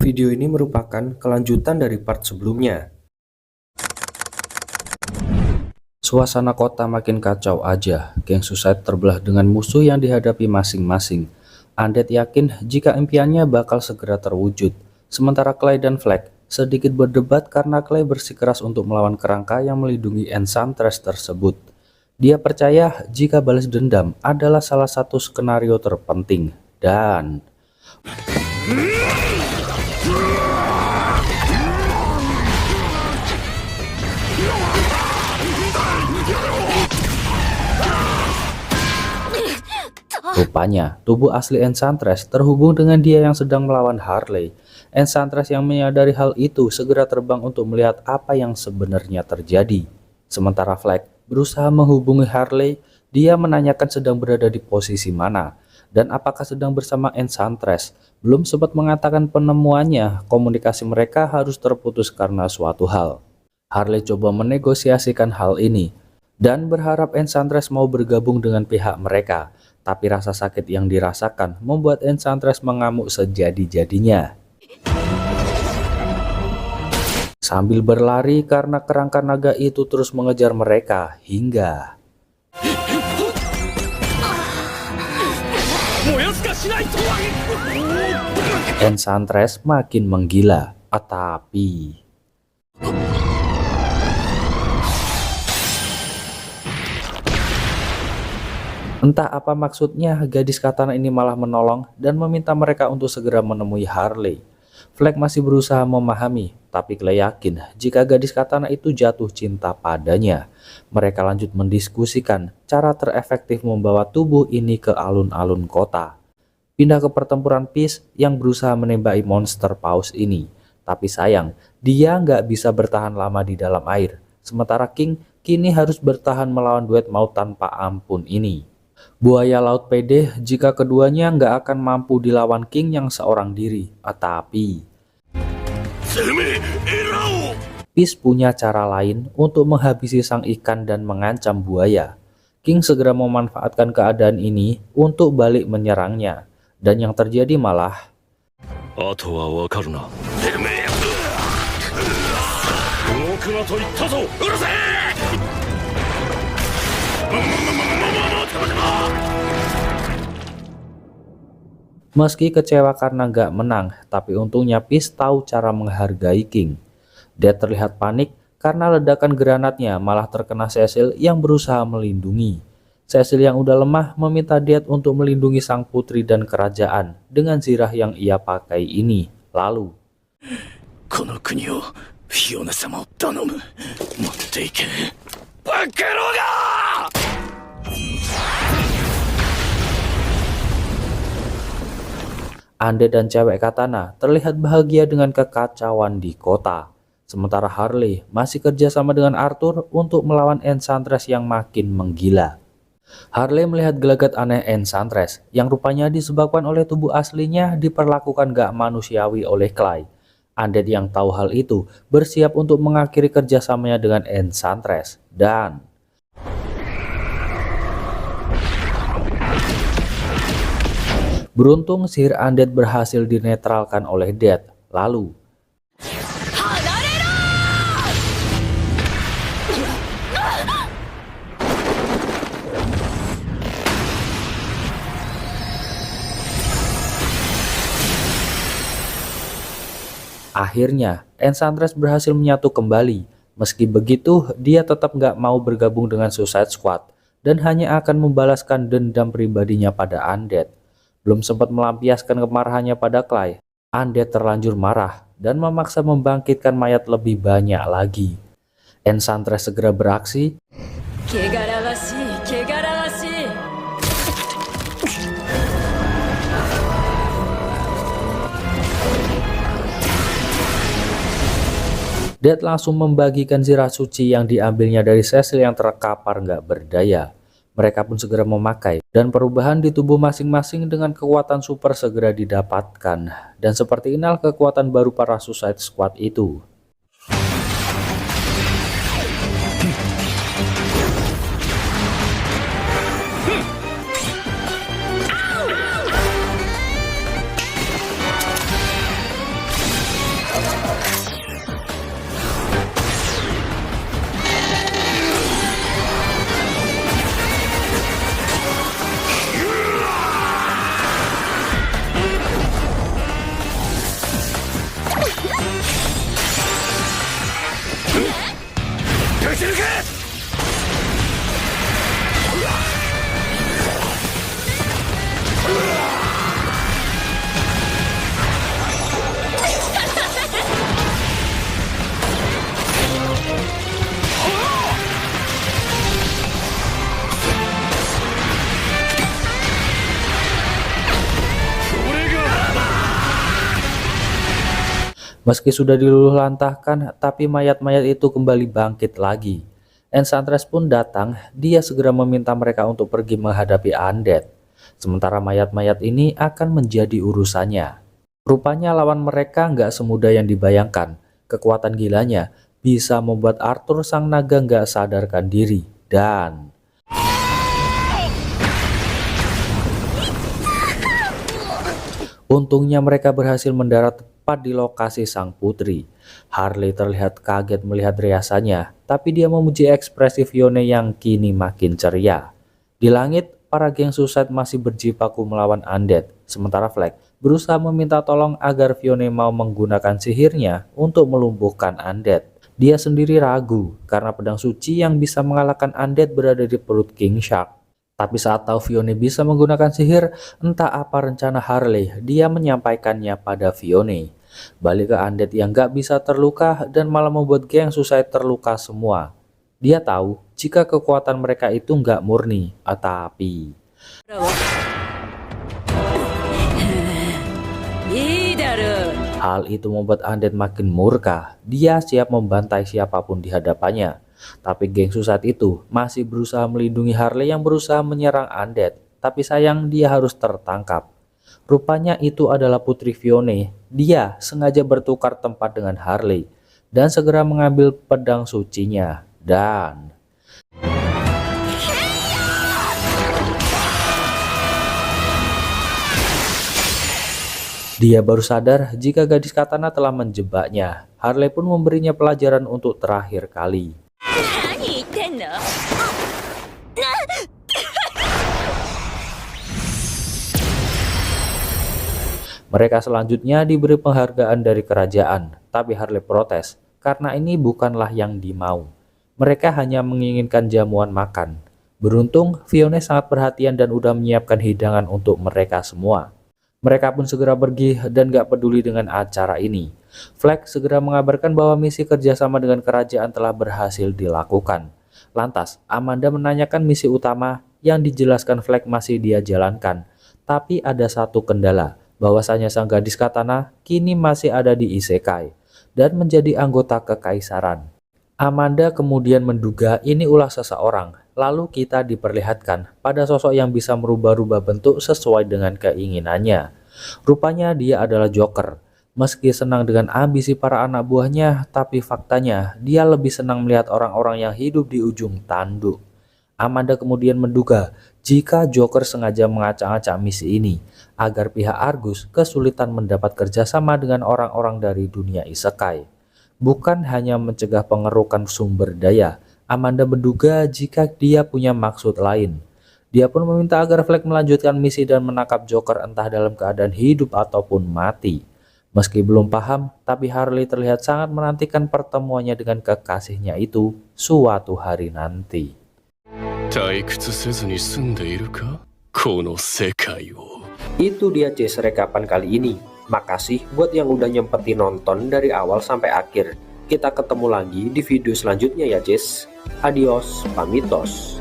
Video ini merupakan kelanjutan dari part sebelumnya. Suasana kota makin kacau aja. Geng Suicide terbelah dengan musuh yang dihadapi masing-masing. Undead yakin jika impiannya bakal segera terwujud. Sementara Clay dan Flag sedikit berdebat karena Clay bersikeras untuk melawan kerangka yang melindungi Enchantress tersebut. Dia percaya jika balas dendam adalah salah satu skenario terpenting. Dan rupanya tubuh asli Enchantress terhubung dengan dia yang sedang melawan Harley. Enchantress yang menyadari hal itu segera terbang untuk melihat apa yang sebenarnya terjadi. Sementara Flag berusaha menghubungi Harley, dia menanyakan sedang berada di posisi mana dan apakah sedang bersama Enchantress. Belum sempat mengatakan penemuannya, komunikasi mereka harus terputus karena suatu hal. Harley coba menegosiasikan hal ini dan berharap Enchantress mau bergabung dengan pihak mereka. Tapi rasa sakit yang dirasakan membuat Enchantress mengamuk sejadi-jadinya. Sambil berlari karena kerangka naga itu terus mengejar mereka hingga Enchantress makin menggila. Tapi entah apa maksudnya, gadis katana ini malah menolong dan meminta mereka untuk segera menemui Harley. Flag masih berusaha memahami, tapi Clay yakin jika gadis katana itu jatuh cinta padanya. Mereka lanjut mendiskusikan cara terefektif membawa tubuh ini ke alun-alun kota. Pindah ke pertempuran Peace yang berusaha menembaki monster paus ini. Tapi sayang, dia nggak bisa bertahan lama di dalam air. Sementara King kini harus bertahan melawan duet maut tanpa ampun ini. Buaya laut pede jika keduanya nggak akan mampu dilawan King yang seorang diri. Tapi Peace punya cara lain untuk menghabisi sang ikan dan mengancam buaya. King segera memanfaatkan keadaan ini untuk balik menyerangnya. Dan yang terjadi malah meski kecewa karena nggak menang, tapi untungnya Peace tahu cara menghargai King. Dia terlihat panik karena ledakan granatnya malah terkena Cecil yang berusaha melindungi. Cecil yang udah lemah meminta Death untuk melindungi sang putri dan kerajaan dengan zirah yang ia pakai ini. Lalu Undead dan cewek katana terlihat bahagia dengan kekacauan di kota. Sementara Harley masih kerja sama dengan Arthur untuk melawan Enchantress yang makin menggila. Harley melihat gelagat aneh Enchantress yang rupanya disebabkan oleh tubuh aslinya diperlakukan gak manusiawi oleh Clay. Undead yang tahu hal itu bersiap untuk mengakhiri kerjasamanya dengan Enchantress. Dan beruntung sihir Undead berhasil dinetralkan oleh Death. Lalu akhirnya Enchantress berhasil menyatu kembali. Meski begitu, dia tetap nggak mau bergabung dengan Suicide Squad dan hanya akan membalaskan dendam pribadinya pada Undead. Belum sempat melampiaskan kemarahannya pada Clay, Undead terlanjur marah dan memaksa membangkitkan mayat lebih banyak lagi. Enchantress segera beraksi Death langsung membagikan zirah suci yang diambilnya dari Cecil yang terkapar nggak berdaya. Mereka pun segera memakai dan perubahan di tubuh masing-masing dengan kekuatan super segera didapatkan. Dan seperti inilah kekuatan baru para Suicide Squad itu. Meski sudah diluluhlantahkan, tapi mayat-mayat itu kembali bangkit lagi. Enchantress pun datang, dia segera meminta mereka untuk pergi menghadapi undead. Sementara mayat-mayat ini akan menjadi urusannya. Rupanya lawan mereka nggak semudah yang dibayangkan. Kekuatan gilanya bisa membuat Arthur sang naga nggak sadarkan diri. Dan untungnya mereka berhasil mendarat tepat di lokasi sang putri. Harley terlihat kaget melihat riasannya, tapi dia memuji ekspresi Fiona yang kini makin ceria. Di langit, para geng Suicide masih berjibaku melawan undead, sementara Flag berusaha meminta tolong agar Fiona mau menggunakan sihirnya untuk melumpuhkan undead. Dia sendiri ragu karena pedang suci yang bisa mengalahkan undead berada di perut King Shark. Tapi saat tahu Fiona bisa menggunakan sihir, entah apa rencana Harley, dia menyampaikannya pada Fiona. Balik ke undead yang gak bisa terluka dan malah membuat geng Suicide terluka semua. Dia tahu jika kekuatan mereka itu nggak murni, tapi hal itu membuat undead makin murka. Dia siap membantai siapapun di hadapannya. Tapi geng Suicide itu masih berusaha melindungi Harley yang berusaha menyerang undead. Tapi sayang dia harus tertangkap. Rupanya itu adalah Putri Fiona. Dia sengaja bertukar tempat dengan Harley dan segera mengambil pedang sucinya. Dan dia baru sadar jika gadis katana telah menjebaknya. Harley pun memberinya pelajaran untuk terakhir kali. Mereka selanjutnya diberi penghargaan dari kerajaan, tapi Harley protes karena ini bukanlah yang dimau. Mereka hanya menginginkan jamuan makan. Beruntung, Fiona sangat perhatian dan udah menyiapkan hidangan untuk mereka semua. Mereka pun segera pergi dan gak peduli dengan acara ini. Flag segera mengabarkan bahwa misi kerjasama dengan kerajaan telah berhasil dilakukan. Lantas, Amanda menanyakan misi utama yang dijelaskan Flag masih dia jalankan. Tapi ada satu kendala, bahwasanya sang gadis katana kini masih ada di Isekai dan menjadi anggota kekaisaran. Amanda kemudian menduga ini ulah seseorang, lalu kita diperlihatkan pada sosok yang bisa merubah-rubah bentuk sesuai dengan keinginannya. Rupanya dia adalah Joker. Meski senang dengan ambisi para anak buahnya, tapi faktanya dia lebih senang melihat orang-orang yang hidup di ujung tanduk. Amanda kemudian menduga jika Joker sengaja mengacak-acak misi ini agar pihak Argus kesulitan mendapat kerjasama dengan orang-orang dari dunia isekai. Bukan hanya mencegah pengerukan sumber daya, Amanda menduga jika dia punya maksud lain. Dia pun meminta agar Flag melanjutkan misi dan menangkap Joker entah dalam keadaan hidup ataupun mati. Meski belum paham, tapi Harley terlihat sangat menantikan pertemuannya dengan kekasihnya itu suatu hari nanti. Itu dia Jess rekapan kali ini. Makasih buat yang udah nyempetin nonton dari awal sampai akhir. Kita ketemu lagi di video selanjutnya ya Jess. Adios, pamitos.